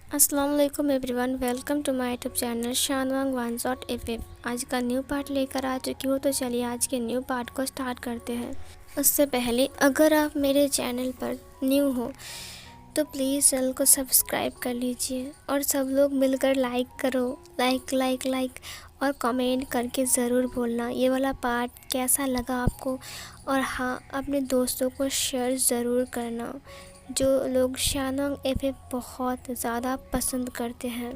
अस्सलाम वालेकुम everyone, welcome to my YouTube channel शानवांग वन शॉट एफ। आज का न्यू पार्ट लेकर आ चुकी हूँ, तो चलिए आज के न्यू पार्ट को स्टार्ट करते हैं। उससे पहले अगर आप मेरे चैनल पर न्यू हो तो प्लीज़ चैनल को सब्सक्राइब कर लीजिए और सब लोग मिलकर लाइक करो। लाइक और कमेंट करके ज़रूर बोलना ये वाला पार्ट कैसा लगा आपको। और हाँ, अपने दोस्तों को शेयर ज़रूर करना जो लोग शानवांग एफ बहुत ज़्यादा पसंद करते हैं।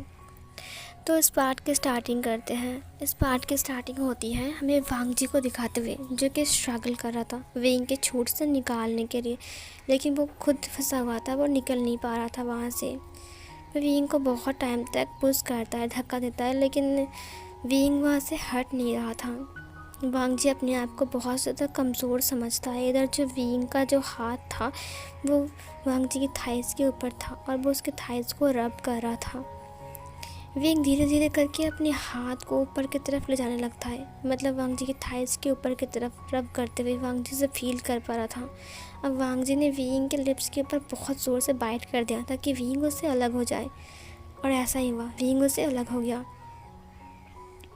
तो इस पार्ट की स्टार्टिंग करते हैं। इस पार्ट की स्टार्टिंग होती है हमें वांग जी को दिखाते हुए, जो कि स्ट्रगल कर रहा था वेइंग के छूट से निकालने के लिए, लेकिन वो खुद फंसा हुआ था, वो निकल नहीं पा रहा था वहाँ से। वेइंग को बहुत टाइम तक पुश करता है, धक्का देता है, लेकिन वेइंग वहाँ से हट नहीं रहा था। वांग जी अपने आप को बहुत ज़्यादा कमज़ोर समझता है। इधर जो वेइंग का जो हाथ था वो वांग जी की थाइस के ऊपर था और वो उसके थाइस को रब कर रहा था। वेइंग धीरे धीरे करके अपने हाथ को ऊपर की तरफ ले जाने लगता है, मतलब वांग जी की थाइस के ऊपर की तरफ रब करते हुए वांग जी से फील कर पा रहा था। अब वांग जी ने वेइंग के लिप्स के ऊपर बहुत ज़ोर से बाइट कर दिया ताकि वेइंग उससे अलग हो जाए, और ऐसा ही हुआ, वेइंग उससे अलग हो गया।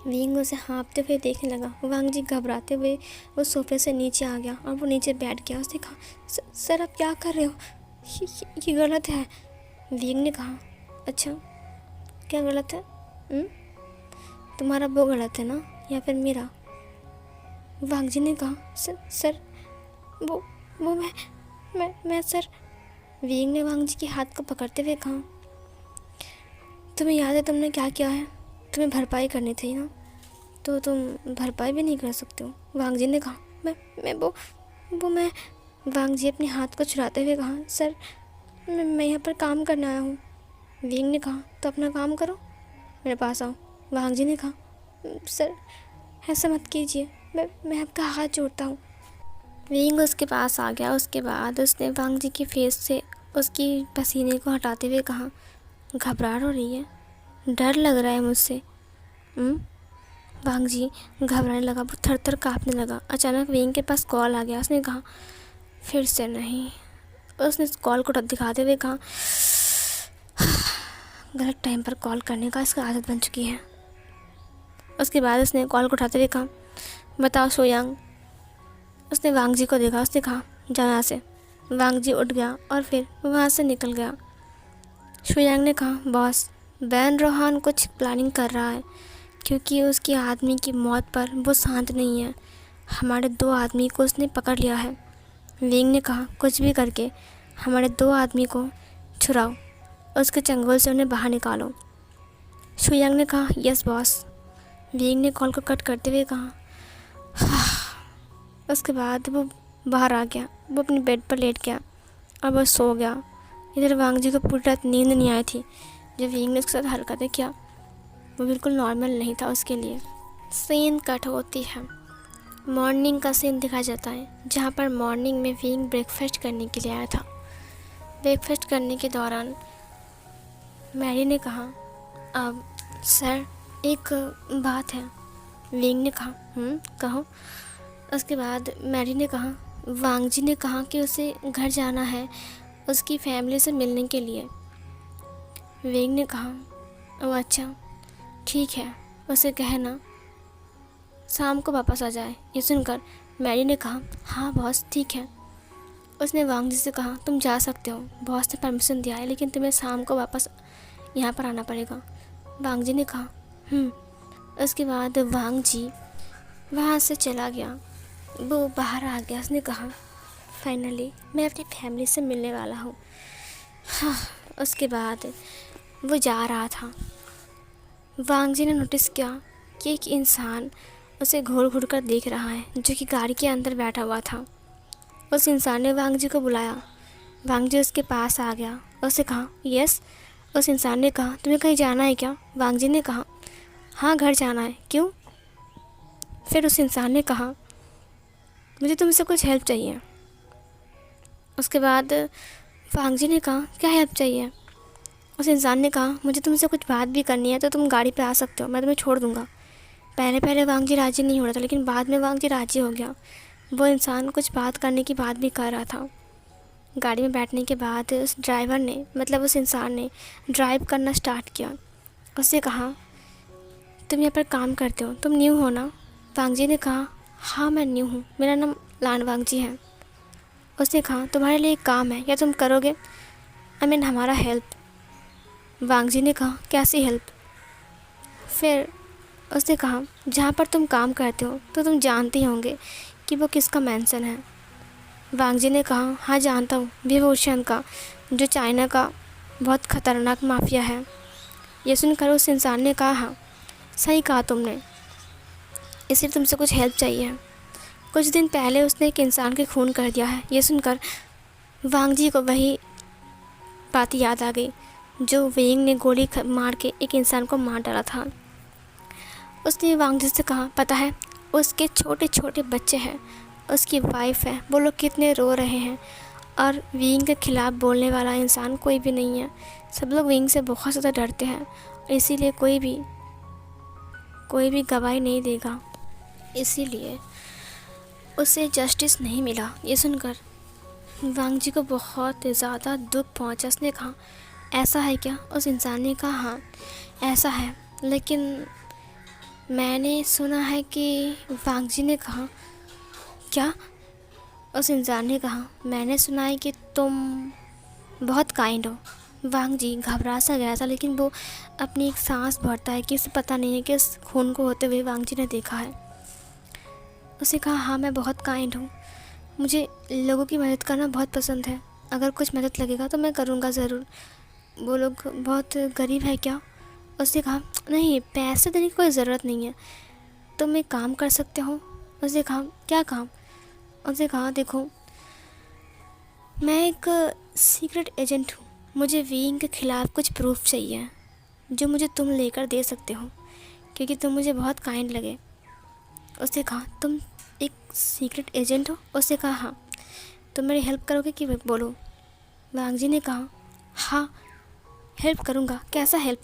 वेइंग उसे हाँफते हुए देखने लगा। वांग जी घबराते हुए वो सोफे से नीचे आ गया और वो नीचे बैठ गया। उसने कहा, सर आप क्या कर रहे हो, ये गलत है। वेइंग ने कहा, अच्छा क्या गलत है? तुम्हारा वो गलत है ना, या फिर मेरा? वांग जी ने कहा, सर वो मैं सर। वेइंग ने वांग जी के हाथ को पकड़ते हुए कहा, तुम्हें याद है तुमने क्या किया है? तुम्हें भरपाई करनी थी ना, तो तुम भरपाई भी नहीं कर सकते हो। वांग जी ने कहा, मैं वांग जी अपने हाथ को छुड़ाते हुए कहा, सर मैं यहाँ पर काम करने आया हूँ। वेइंग ने कहा, तो अपना काम करो, मेरे पास आओ। वांग जी ने कहा, सर ऐसा मत कीजिए, मैं आपका हाथ जोड़ता हूँ। वेइंग उसके पास आ गया। उसके बाद उसने वांग जी के फेस से उसकी पसीने को हटाते हुए कहा, घबराहट हो रही है, डर लग रहा है मुझसे? वांग जी घबराने लगा, वो थर थर काँपने लगा। अचानक वेइंग के पास कॉल आ गया। उसने कहा, फिर से नहीं। उसने कॉल को दिखाते हुए कहा, गलत टाइम पर कॉल करने का इसका आदत बन चुकी है। उसके बाद उसने कॉल को उठाते हुए कहा, बताओ सोयांग। उसने वांग जी को देखा। उसने कहा, जाओ यहाँ से। वांग जी उठ गया और फिर वहाँ से निकल गया। सोयांग ने कहा, बॉस बैन रोहान कुछ प्लानिंग कर रहा है, क्योंकि उसकी आदमी की मौत पर वो शांत नहीं है। हमारे 2 आदमी को उसने पकड़ लिया है। वेइंग ने कहा, कुछ भी करके हमारे 2 आदमी को छुड़ाओ, उसके चंगुल से उन्हें बाहर निकालो। शुयांग ने कहा, यस बॉस। वेइंग ने कॉल को कट करते हुए कहा, उसके बाद वो बाहर आ गया। वो अपने बेड पर लेट गया और वो सो गया। इधर वांग जी को पूरी रात नींद नहीं आई थी। जब वेइंग ने उसके साथ हरकतें किया, वो बिल्कुल नॉर्मल नहीं था उसके लिए। सीन कट होती है, मॉर्निंग का सीन दिखाया जाता है, जहाँ पर मॉर्निंग में वेइंग ब्रेकफास्ट करने के लिए आया था। ब्रेकफास्ट करने के दौरान मैरी ने कहा, अब सर एक बात है। वेइंग ने कहा, कहो। उसके बाद मैरी ने कहा, वांग जी ने कहा कि उसे घर जाना है उसकी फैमिली से मिलने के लिए। वेइंग ने कहा, ओह अच्छा ठीक है, उसे कहना शाम को वापस आ जाए। ये सुनकर मैरी ने कहा, हाँ बॉस ठीक है। उसने वांग जी से कहा, तुम जा सकते हो, बॉस ने परमिशन दिया है, लेकिन तुम्हें शाम को वापस यहाँ पर आना पड़ेगा। वांग जी ने कहा, उसके बाद वांग जी वहाँ से चला गया। वो बाहर आ गया। उसने कहा, फाइनली मैं अपनी फैमिली से मिलने वाला हूँ। हाँ। उसके बाद वो जा रहा था। वांग जी ने नोटिस किया कि एक इंसान उसे घूर घूर कर देख रहा है, जो कि गाड़ी के अंदर बैठा हुआ था। उस इंसान ने वांग जी को बुलाया। वांग जी उसके पास आ गया। उससे कहा, यस। उस इंसान ने कहा, तुम्हें कहीं जाना है क्या? वांग जी ने कहा, हाँ घर जाना है। क्यों? फिर उस इंसान ने कहा, मुझे तुमसे कुछ हेल्प चाहिए। उसके बाद वांग जी ने कहा, क्या हेल्प चाहिए? उस इंसान ने कहा, मुझे तुमसे कुछ बात भी करनी है, तो तुम गाड़ी पे आ सकते हो, मैं तुम्हें छोड़ दूँगा। पहले पहले वांग जी राज़ी नहीं हो रहा था, लेकिन बाद में वांग जी राज़ी हो गया। वो इंसान कुछ बात करने की बात भी कर रहा था। गाड़ी में बैठने के बाद उस ड्राइवर ने, मतलब उस इंसान ने ड्राइव करना स्टार्ट किया। उससे कहा, तुम यहाँ पर काम करते हो, तुम न्यू हो ना? वांगजी ने कहा, हाँ मैं न्यू हूँ, मेरा नाम लान वांगजी है। उसने कहा, तुम्हारे लिए एक काम है, या तुम करोगे? हमारा हेल्प। वांगजी ने कहा, कैसी हेल्प? फिर उसने कहा, जहाँ पर तुम काम करते हो तो तुम जानते ही होंगे कि वो किसका मैंसन है। वांगजी ने कहा, हाँ जानता हूँ, विभूषण का, जो चाइना का बहुत ख़तरनाक माफिया है। ये सुनकर उस इंसान ने कहा, हाँ सही कहा तुमने, इसलिए तुमसे कुछ हेल्प चाहिए है। कुछ दिन पहले उसने एक इंसान के खून कर दिया है। ये सुनकर वांगजी को वही बात याद आ गई जो वेइंग ने गोली मार के एक इंसान को मार डाला था। उसने वांगजी से कहा, पता है उसके छोटे छोटे बच्चे हैं, उसकी वाइफ है, वो लोग कितने रो रहे हैं, और वेइंग के ख़िलाफ़ बोलने वाला इंसान कोई भी नहीं है। सब लोग वेइंग से बहुत ज़्यादा डरते हैं, इसीलिए कोई भी गवाही नहीं देगा, इसीलिए उसे जस्टिस नहीं मिला। ये सुनकर वांगजी को बहुत ज़्यादा दुख पहुंचा। उसने कहा, ऐसा है क्या? उस इंसान ने कहा, हाँ ऐसा है, लेकिन मैंने सुना है कि वांगजी ने कहा, क्या? उस इंसान ने कहा, मैंने सुना है कि तुम बहुत काइंड हो। वांगजी घबरा सा गया था, लेकिन वो अपनी एक सांस भरता है कि उसे पता नहीं है कि इस खून को होते हुए वांगजी ने देखा है। उसे कहा, हाँ मैं बहुत काइंड हूँ, मुझे लोगों की मदद करना बहुत पसंद है, अगर कुछ मदद लगेगा तो मैं करूँगा ज़रूर। वो लोग बहुत गरीब है क्या? उसने कहा, नहीं पैसे देने की कोई ज़रूरत नहीं है, तुम एक काम कर सकते हो। उसने कहा, क्या काम? उसने कहा, देखो मैं एक सीक्रेट एजेंट हूँ, मुझे वेइंग के ख़िलाफ़ कुछ प्रूफ चाहिए जो मुझे तुम लेकर दे सकते हो, क्योंकि तुम मुझे बहुत काइंड लगे। उसने कहा, तुम एक सीक्रेट एजेंट हो? उसने कहा, हाँ। तुम मेरी हेल्प करोगे कि बोलो? वांगजी ने कहा, हाँ हेल्प करूँगा। कैसा हेल्प?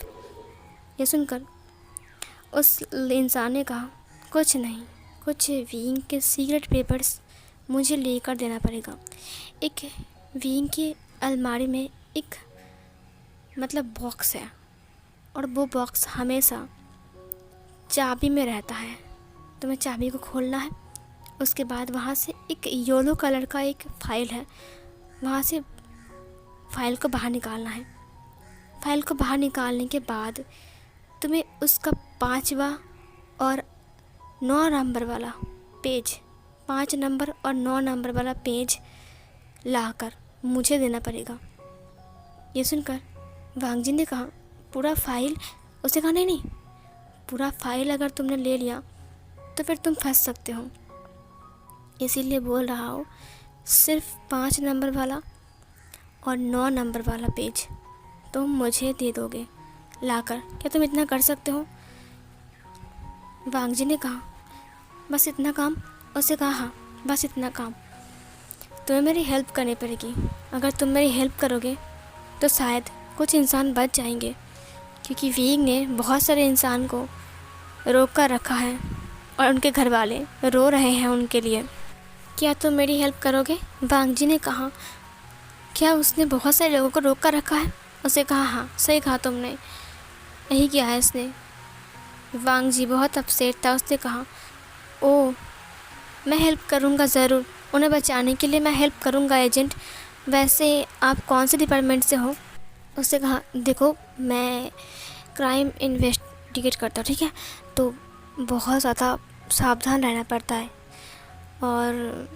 ये सुनकर उस इंसान ने कहा, कुछ नहीं, कुछ वेइंग के सीक्रेट पेपर्स मुझे लेकर देना पड़ेगा। एक वेइंग की अलमारी में एक बॉक्स है, और वो बॉक्स हमेशा चाबी में रहता है। तुम्हें चाबी को खोलना है, उसके बाद वहाँ से एक येलो कलर का एक फ़ाइल है, वहाँ से फ़ाइल को बाहर निकालना है। फ़ाइल को बाहर निकालने के बाद तुम्हें उसका 5वां और 9 नंबर वाला पेज, 5 नंबर और 9 नंबर वाला पेज लाकर मुझे देना पड़ेगा। ये सुनकर वांगजी ने कहा, पूरा फाइल? उसने कहा, नहीं, पूरा फाइल अगर तुमने ले लिया तो फिर तुम फंस सकते हो, इसीलिए बोल रहा हूँ सिर्फ 5 नंबर वाला और 9 नंबर वाला पेज तुम मुझे दे दोगे लाकर। क्या तुम इतना कर सकते हो? वांगजी ने कहा, बस इतना काम? उसने कहा, हाँ बस इतना काम। तुम्हें मेरी हेल्प करनी पड़ेगी, अगर तुम मेरी हेल्प करोगे तो शायद कुछ इंसान बच जाएंगे, क्योंकि वेइंग ने बहुत सारे इंसान को रोक कर रखा है और उनके घर वाले रो रहे हैं उनके लिए। क्या तुम मेरी हेल्प करोगे? वांगजी ने कहा, क्या उसने बहुत सारे लोगों को रोक कर रखा है? उसे कहा, हाँ सही कहा तुमने, यही किया है इसने। वांगजी बहुत अपसेट था। उसने कहा, ओह मैं हेल्प करूँगा ज़रूर, उन्हें बचाने के लिए मैं हेल्प करूँगा एजेंट। वैसे आप कौन से डिपार्टमेंट से हो? उसने कहा, देखो मैं क्राइम इन्वेस्टिगेट करता हूँ, ठीक है, तो बहुत ज़्यादा सावधान रहना पड़ता है, और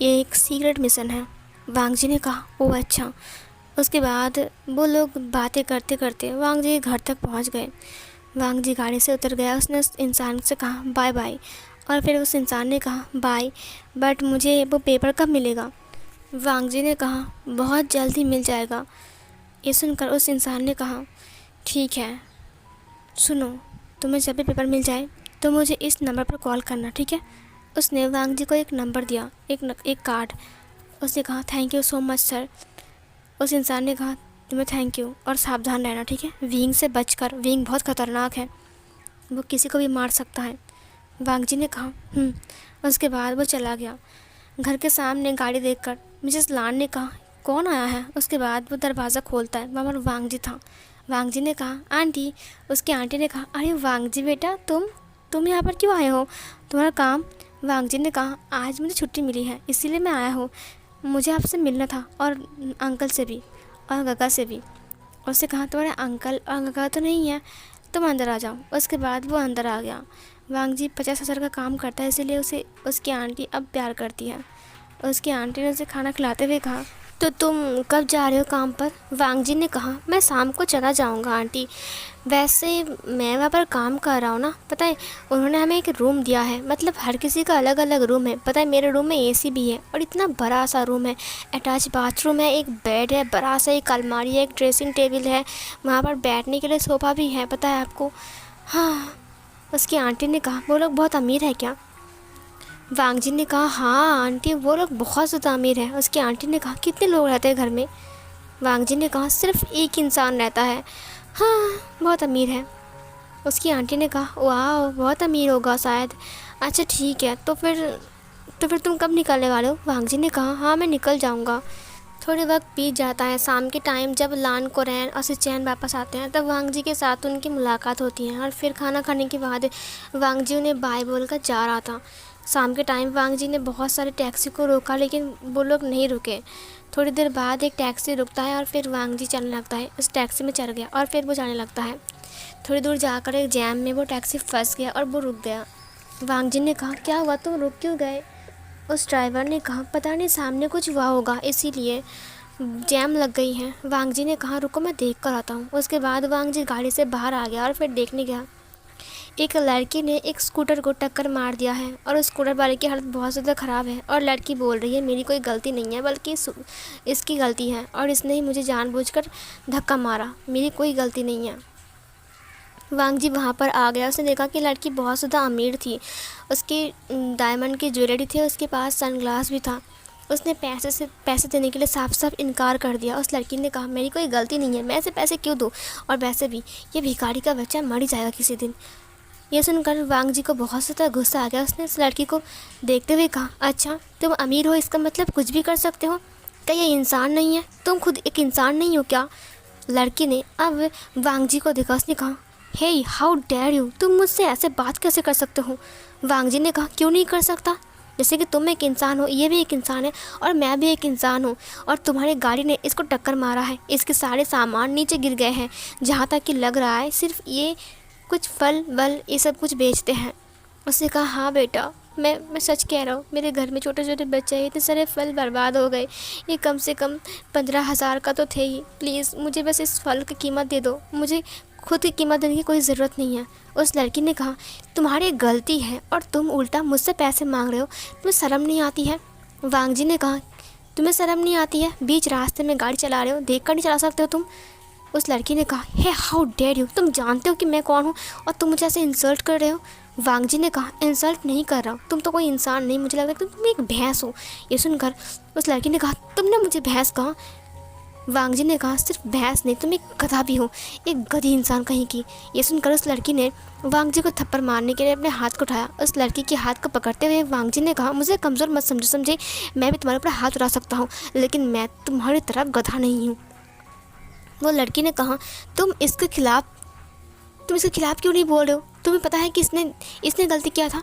ये एक सीक्रेट मिशन है। वांगजी ने कहा, ओह अच्छा। उसके बाद वो लोग बातें करते करते वांगजी के घर तक पहुंच गए। वांगजी गाड़ी से उतर गया। उसने उस इंसान से कहा, बाय बाय, और फिर उस इंसान ने कहा, बाय, बट मुझे वो पेपर कब मिलेगा? वांगजी ने कहा, बहुत जल्दी मिल जाएगा। ये सुनकर उस इंसान ने कहा, ठीक है, सुनो, तुम्हें जब भी पेपर मिल जाए तो मुझे इस नंबर पर कॉल करना, ठीक है। उसने वांगजी को एक नंबर दिया, एक कार्ड। उसने कहा, thank you so much sir. उस इंसान ने कहा, तुम्हें थैंक यू, और सावधान रहना, ठीक है, वेइंग से बचकर, वेइंग बहुत ख़तरनाक है, वो किसी को भी मार सकता है। वांगजी ने कहा, उसके बाद वो चला गया। घर के सामने गाड़ी देखकर मिसेस लान ने कहा, कौन आया है। उसके बाद वो दरवाज़ा खोलता है, वहाँ पर वांग जी था। वांग जी ने कहा आंटी। उसकी आंटी ने कहा अरे वांग जी बेटा, तुम यहाँ पर क्यों आए हो, तुम्हारा काम। वांग जी ने कहा आज मुझे छुट्टी मिली है इसीलिए मैं आया हूँ, मुझे आपसे मिलना था और अंकल से भी और गगा से भी। उससे कहा तुम्हारे अंकल और गगा तो नहीं है, तुम अंदर आ जाओ। उसके बाद वो अंदर आ गया। वांग जी 50,000 का काम करता है इसीलिए उसे उसकी आंटी अब प्यार करती है। उसकी आंटी ने उसे खाना खिलाते हुए कहा तो तुम कब जा रहे हो काम पर। वांग जी ने कहा मैं शाम को चला जाऊंगा आंटी, वैसे मैं वहाँ पर काम कर रहा हूँ ना, पता है उन्होंने हमें एक रूम दिया है, मतलब हर किसी का अलग अलग रूम है। पता है मेरे रूम में एसी भी है और इतना बड़ा सा रूम है, अटैच बाथरूम है, एक बेड है बड़ा सा, एक अलमारी है, एक ड्रेसिंग टेबल है, वहाँ पर बैठने के लिए सोफ़ा भी है, पता है आपको। हाँ। उसकी आंटी ने कहा वो लोग बहुत अमीर है क्या। वांग जी ने कहा हाँ आंटी वो लोग बहुत ज़्यादा अमीर है। उसकी आंटी ने कहा कितने लोग रहते हैं घर में। वांग जी ने कहा सिर्फ एक इंसान रहता है। हाँ बहुत अमीर है। उसकी आंटी ने कहा वाह बहुत अमीर होगा शायद। अच्छा ठीक है तो फिर तुम कब निकलने वाले हो। वांग जी ने कहा हाँ मैं निकल जाऊँगा। थोड़े वक्त बीत जाता है। शाम के टाइम जब लान कोरैन और सिचैन वापस आते हैं तब वांग जी के साथ उनकी मुलाकात होती है और फिर खाना खाने के बाद वांग जी उन्हें बाय बोलकर जा रहा था। शाम के टाइम वांग जी ने बहुत सारे टैक्सी को रोका लेकिन वो लोग नहीं रुके। थोड़ी देर बाद एक टैक्सी रुकता है और फिर वांग जी चलने लगता है। उस टैक्सी में चढ़ गया और फिर वो जाने लगता है। थोड़ी दूर जाकर एक जैम में वो टैक्सी फंस गया और वो रुक गया। वांग जी ने कहा क्या हुआ, तुम रुक क्यों गए। उस ड्राइवर ने कहा पता नहीं सामने कुछ हुआ होगा इसीलिए जैम लग गई है। वांग जी ने कहा रुको मैं देख कर आता हूँ। उसके बाद वांग जी गाड़ी से बाहर आ गया और फिर देखने गया एक लड़की ने एक स्कूटर को टक्कर मार दिया है और उस स्कूटर वाले की हालत बहुत ज़्यादा ख़राब है और लड़की बोल रही है मेरी कोई गलती नहीं है बल्कि इसकी गलती है और इसने ही मुझे जानबूझकर धक्का मारा, मेरी कोई गलती नहीं है। वांग जी वहाँ पर आ गया। उसने देखा कि लड़की बहुत ज़्यादा अमीर थी, उसकी डायमंड की ज्वेलरी थी, उसके पास सनग्लास भी था। उसने पैसे देने के लिए साफ साफ इनकार कर दिया। उस लड़की ने कहा मेरी कोई गलती नहीं है, मैं ऐसे पैसे क्यों दूँ, और वैसे भी ये भिखारी का बच्चा मर ही जाएगा किसी दिन। ये सुनकर वांग जी को बहुत ज़्यादा गुस्सा आ गया। उसने उस लड़की को देखते हुए कहा अच्छा तुम अमीर हो इसका मतलब कुछ भी कर सकते हो, क्या ये इंसान नहीं है, तुम खुद एक इंसान नहीं हो क्या। लड़की ने अब वांग जी को देखा। उसने कहा हे हाउ डेयर यू, तुम मुझसे ऐसे बात कैसे कर सकते हो। वांग जी ने कहा क्यों नहीं कर सकता, जैसे कि तुम एक इंसान हो, ये भी एक इंसान है और मैं भी एक इंसान हूँ और तुम्हारी गाड़ी ने इसको टक्कर मारा है, इसके सारे सामान नीचे गिर गए हैं, जहाँ तक कि लग रहा है सिर्फ ये कुछ फल वल ये सब कुछ बेचते हैं। उसने कहा हाँ बेटा मैं सच कह रहा हूँ, मेरे घर में छोटे छोटे बच्चे हैं, इतने सारे फल बर्बाद हो गए, ये कम से कम 15,000 का तो थे ही, प्लीज़ मुझे बस इस फल की कीमत दे दो, मुझे खुद की कीमत देने की कोई ज़रूरत नहीं है। उस लड़की ने कहा तुम्हारी गलती है और तुम उल्टा मुझसे पैसे मांग रहे हो, तुम्हें शर्म नहीं आती है। वांग जी ने कहा तुम्हें शर्म नहीं आती है, बीच रास्ते में गाड़ी चला रहे हो, देख कर नहीं चला सकते हो तुम। उस लड़की ने कहा हे हाउ डेयर यू, तुम जानते हो कि मैं कौन हूँ और तुम मुझे ऐसे इंसल्ट कर रहे हो। वांग जी ने कहा इंसल्ट नहीं कर रहा हूँ, तुम तो कोई इंसान नहीं, मुझे लग रहा है तुम एक भैंस हो। ये सुनकर उस लड़की ने कहा तुमने मुझे भैंस कहा। वांग जी ने कहा सिर्फ भैंस नहीं, तुम एक गधा भी हो, एक गधी इंसान कहीं की। ये सुनकर उस लड़की ने वांग जी को थप्पड़ मारने के लिए अपने हाथ को उठाया। उस लड़की के हाथ को पकड़ते हुए वांग जी ने कहा मुझे कमज़ोर मत समझे, मैं भी तुम्हारे ऊपर हाथ उठा सकता हूँ लेकिन मैं तुम्हारी तरह गधा नहीं हूँ। वो लड़की ने कहा तुम इसके खिलाफ क्यों नहीं बोल रहे हो, तुम्हें पता है कि इसने गलती किया था।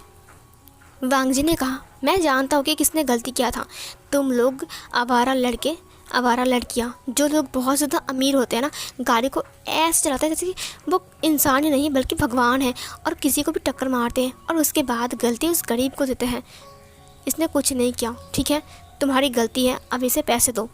वांग जी ने कहा मैं जानता हूँ कि किसने गलती किया था, तुम लोग आवारा लड़कियाँ, जो लोग बहुत ज़्यादा अमीर होते हैं ना, गाड़ी को ऐसे चलाते हैं जैसे कि वो इंसान ही नहीं बल्कि भगवान है और किसी को भी टक्कर मारते हैं और उसके बाद गलती उस गरीब को देते हैं। इसने कुछ नहीं किया, ठीक है तुम्हारी गलती है, अब इसे पैसे दो।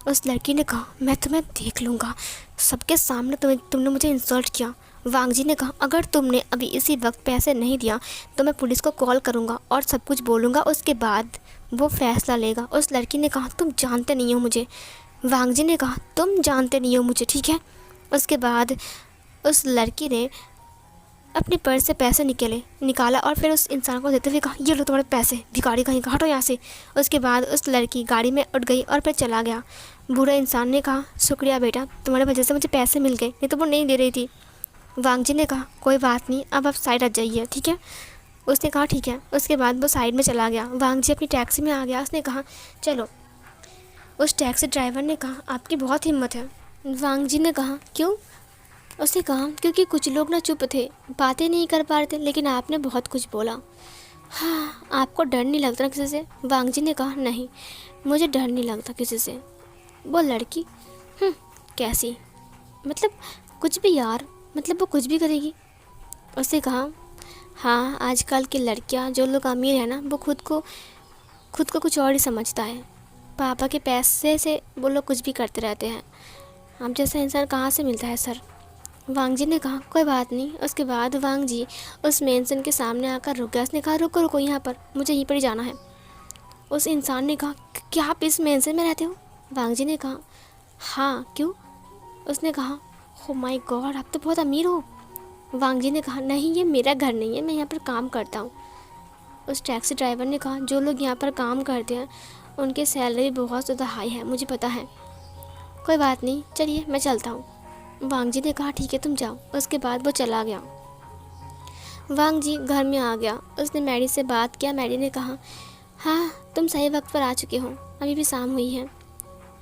उस लड़की ने कहा मैं तुम्हें देख लूँगा, सबके सामने तुमने मुझे इंसल्ट किया। वांग जी ने कहा अगर तुमने अभी इसी वक्त पैसे नहीं दिया तो मैं पुलिस को कॉल करूँगा और सब कुछ बोलूँगा, उसके बाद वो फैसला लेगा। उस लड़की ने कहा तुम जानते नहीं हो मुझे। वांग जी ने कहा तुम जानते नहीं हो मुझे, ठीक है। उसके बाद उस लड़की ने अपने पर्स से पैसे निकाला और फिर उस इंसान को देते हुए कहा ये लो तुम्हारे पैसे, भिखारी कहीं का, हटो यहाँ से। उसके बाद उस लड़की गाड़ी में उठ गई और फिर चला गया। बूढ़ा इंसान ने कहा शुक्रिया बेटा, तुम्हारे वजह से मुझे पैसे मिल गए, नहीं तो वो नहीं दे रही थी। वांग जी ने कहा कोई बात नहीं, अब आप साइड हट जाइए, ठीक है। उसने कहा ठीक है। उसके बाद वो साइड में चला गया। वांग जी अपनी टैक्सी में आ गया। उसने कहा चलो। उस टैक्सी ड्राइवर ने कहा, आपकी बहुत हिम्मत है। वांग जी ने कहा, क्यों? उसने कहा, क्योंकि कुछ लोग ना चुप थे, बातें नहीं कर पा रहे थे, लेकिन आपने बहुत कुछ बोला। हाँ, आपको डर नहीं लगता ना किसी से? वांग जी ने कहा, नहीं, मुझे डर नहीं लगता किसी से। वो लड़की, कैसी? मतलब कुछ भी यार, मतलब वो कुछ भी करेगी। उसने कहा, हाँ, आजकल की लड़कियां, जो लोग अमीर है ना, वो खुद को कुछ और ही समझता है। पापा के पैसे से वो लोग कुछ भी करते रहते हैं। हम जैसा इंसान कहाँ से मिलता है सर? वांग जी ने कहा, कोई बात नहीं। उसके बाद वांग जी उस मेंशन के सामने आकर रुक गया। उसने कहा, रुको रुको, यहाँ पर, मुझे यहीं पर ही जाना है। उस इंसान ने कहा, क्या आप इस मेंशन में रहते हो? वांग जी ने कहा, हाँ, क्यों? उसने कहा, ओ माय गॉड, आप तो बहुत अमीर हो। वांग जी ने कहा, नहीं, ये मेरा घर नहीं है, मैं यहाँ पर काम करता हूँ। उस टैक्सी ड्राइवर ने कहा, जो लोग यहाँ पर काम करते हैं उनकी सैलरी बहुत ज़्यादा हाई है, मुझे पता है। कोई बात नहीं, चलिए मैं चलता हूँ। वांग जी ने कहा, ठीक है, तुम जाओ। उसके बाद वो चला गया। वांग जी घर में आ गया। उसने मैडी से बात किया। मैडी ने कहा, हाँ, तुम सही वक्त पर आ चुके हो, अभी भी शाम हुई है।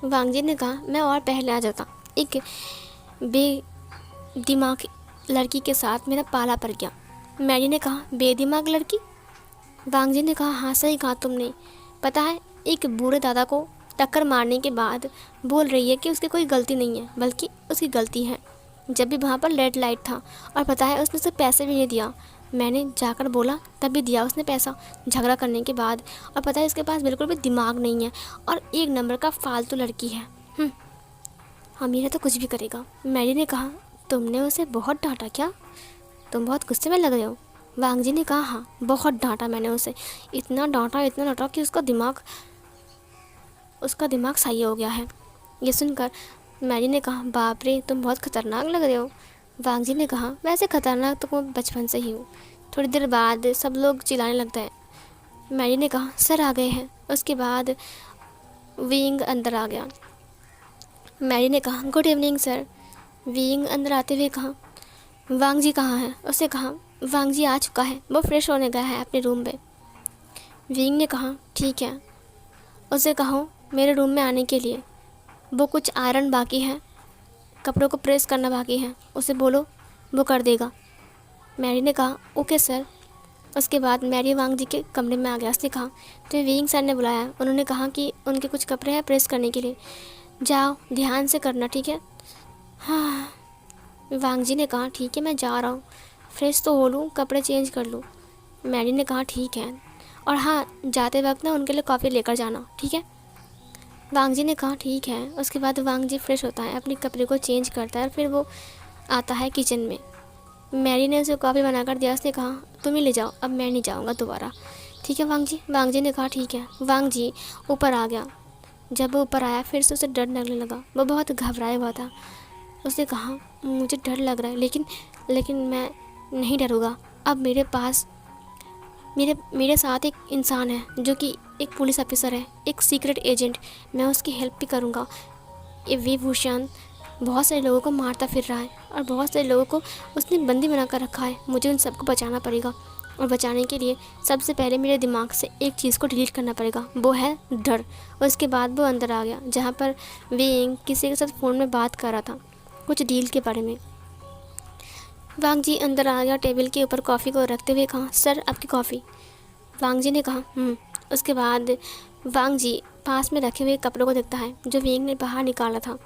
वांग जी ने कहा, मैं और पहले आ जाता। एक बेदिमाग लड़की के साथ मेरा पाला पड़ गया। मैडी ने कहा, बेदिमाग लड़की? वांग जी ने कहा, हाँ, सही कहा तुमने। पता है, एक बूढ़े दादा को टक्कर मारने के बाद बोल रही है कि उसकी कोई गलती नहीं है, बल्कि उसकी गलती है। जब भी वहाँ पर रेड लाइट था, और पता है उसने उसे पैसे भी नहीं दिया। मैंने जाकर बोला, तब भी दिया उसने पैसा, झगड़ा करने के बाद। और पता है इसके पास बिल्कुल भी दिमाग नहीं है, और एक नंबर का फालतू लड़की है। अमीर है तो कुछ भी करेगा। मैरी ने कहा, तुमने उसे बहुत डांटा क्या? तुम बहुत गुस्से में लग रहे हो। वांग जी ने कहा, हाँ, बहुत डांटा मैंने उसे। इतना डांटा कि उसका दिमाग सही हो गया है। ये सुनकर मैरी ने कहा, बाप रे, तुम बहुत खतरनाक लग रहे हो। वांग जी ने कहा, वैसे खतरनाक तो मैं बचपन से ही हूँ। थोड़ी देर बाद सब लोग चिल्लाने लगता है। मैरी ने कहा, सर आ गए हैं। उसके बाद विंग अंदर आ गया। मैरी ने कहा, गुड इवनिंग सर। विंग अंदर आते हुए कहा, वांग जी कहाँ हैं? उसने कहा, वांग जी आ चुका है, वो फ्रेश होने गया है अपने रूम में। विंग ने कहा, ठीक है, उसे कहो मेरे रूम में आने के लिए। वो कुछ आयरन बाकी है, कपड़ों को प्रेस करना बाकी है, उसे बोलो, वो कर देगा। मैरी ने कहा, ओके सर। उसके बाद मैरी वांग जी के कमरे में आ गया। उसने कहा, तो विंग सर ने बुलाया। उन्होंने कहा कि उनके कुछ कपड़े हैं प्रेस करने के लिए, जाओ, ध्यान से करना, ठीक है? हाँ, वांग जी ने कहा, ठीक है, मैं जा रहा हूँ, फ्रेश तो हो लूँ, कपड़े चेंज कर लूँ। मैरी ने कहा, ठीक है, और हाँ, जाते वक्त ना उनके लिए कॉफ़ी लेकर जाना, ठीक है? वांग जी ने कहा, ठीक है। उसके बाद वांग जी फ्रेश होता है, अपने कपड़े को चेंज करता है, और फिर वो आता है किचन में। मैरी ने उसे कॉफ़ी बनाकर दिया। उसने कहा, तुम ही ले जाओ, अब मैं नहीं जाऊँगा दोबारा, ठीक है वांग जी? वांग जी ने कहा, ठीक है। वांग जी ऊपर आ गया। जब वो ऊपर आया, फिर से उसे डर लगने लगा। वो बहुत घबराया हुआ था। उसने कहा, मुझे डर लग रहा है, लेकिन मैं नहीं डरूँगा। अब मेरे पास मेरे साथ एक इंसान है जो कि एक पुलिस ऑफिसर है, एक सीक्रेट एजेंट। मैं उसकी हेल्प भी करूँगा। ये विभूषण बहुत सारे लोगों को मारता फिर रहा है, और बहुत सारे लोगों को उसने बंदी बना कर रखा है। मुझे उन सबको बचाना पड़ेगा, और बचाने के लिए सबसे पहले मेरे दिमाग से एक चीज़ को डिलीट करना पड़ेगा, वो है डर। और उसके बाद वो अंदर आ गया, जहाँ पर विंग किसी के साथ फ़ोन में बात कर रहा था, कुछ डील के बारे में। वांग जी अंदर आ गया, टेबल के ऊपर कॉफ़ी को रखते हुए कहा, सर आपकी कॉफ़ी। वांग जी ने कहा। उसके बाद वांग जी पास में रखे हुए कपड़ों को देखता है जो विंग ने बाहर निकाला था।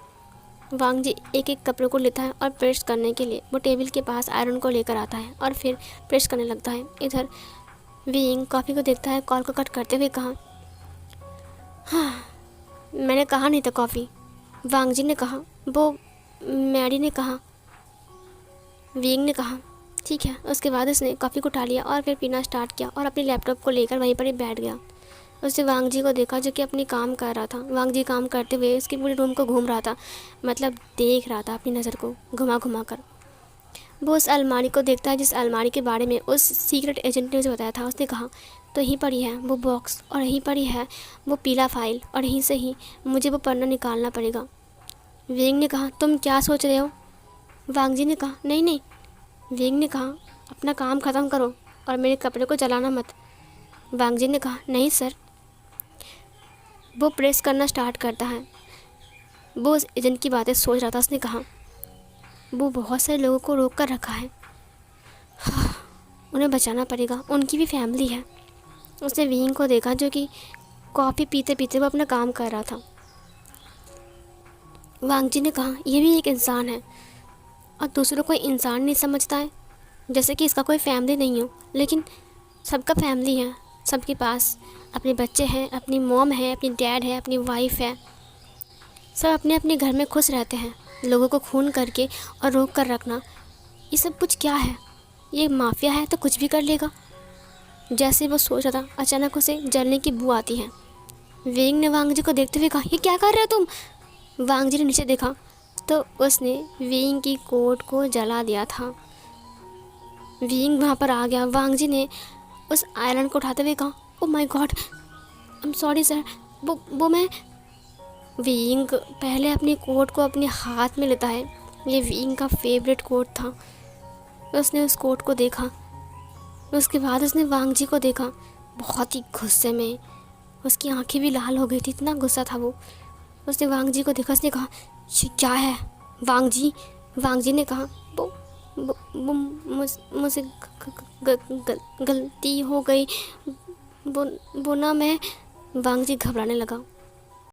वांग जी एक एक कपड़ों को लेता है, और प्रेस करने के लिए वो टेबल के पास आयरन को लेकर आता है, और फिर प्रेस करने लगता है। इधर विंग कॉफ़ी को देखता है, कॉल को कट करते हुए कहा, हाँ, मैंने कहा नहीं था कॉफ़ी। वांग जी ने कहा, वो मैरी ने कहा। विंग ने कहा, ठीक है। उसके बाद उसने कॉफ़ी को उठा लिया और फिर पीना स्टार्ट किया, और अपने लैपटॉप को लेकर वहीं पर ही बैठ गया। उसने वांग जी को देखा जो कि अपनी काम कर रहा था। वांग जी काम करते हुए उसके पूरे रूम को घूम रहा था, मतलब देख रहा था अपनी नज़र को घुमा घुमा कर। वो उस अलमारी को देखता है जिस अलमारी के बारे में उस सीक्रेट एजेंट ने उसे बताया था। उसने कहा, तो यहीं पर ही है वो बॉक्स, और यहीं पर ही है वो पीला फाइल, और यहीं से ही मुझे वो पन्ना निकालना पड़ेगा। विंग ने कहा, तुम क्या सोच रहे हो? वांग जी ने कहा, नहीं नहीं। विंग ने कहा, अपना काम ख़त्म करो और मेरे कपड़े को जलाना मत। वांग जी ने कहा, नहीं सर। वो प्रेस करना स्टार्ट करता है। वो उस एजेंट की बातें सोच रहा था। उसने कहा वो बहुत सारे लोगों को रोक कर रखा है, उन्हें बचाना पड़ेगा, उनकी भी फैमिली है। उसने विंग को देखा जो कि कॉफ़ी पीते पीते वो अपना काम कर रहा था। वांग जी ने कहा ये भी एक इंसान है और दूसरों को इंसान नहीं समझता है, जैसे कि इसका कोई फैमिली नहीं हो। लेकिन सबका फैमिली है, सबके पास अपने बच्चे हैं, अपनी मॉम है, अपनी डैड है, अपनी वाइफ है। सब अपने अपने घर में खुश रहते हैं। लोगों को खून करके और रोक कर रखना, ये सब कुछ क्या है? ये माफिया है तो कुछ भी कर लेगा। जैसे वो सोच रहा था, अचानक उसे जलने की बू आती है। वेंग ने वांग जी को देखते हुए कहा ये क्या कर रहे हो तुम? वांग जी ने नीचे देखा तो उसने वेंग की कोट को जला दिया था। वेंग वहाँ पर आ गया। वांग जी ने उस आयरन को उठाते हुए कहा oh my God, I am sorry sir, वो मैं। वेंग पहले अपनी कोट को अपने हाथ में लेता है। ये वेंग का फेवरेट कोट था। उसने उस कोट को देखा, उसके बाद उसने वांग जी को देखा बहुत ही गुस्से में। उसकी आंखें भी लाल हो गई थी, इतना गुस्सा था वो। उसने वांग जी को देखा। उसने कहा ये क्या है वांग जी? वांग जी ने कहा वो मुझसे गलती हो गई। वो ना मैं। वांग जी घबराने लगा।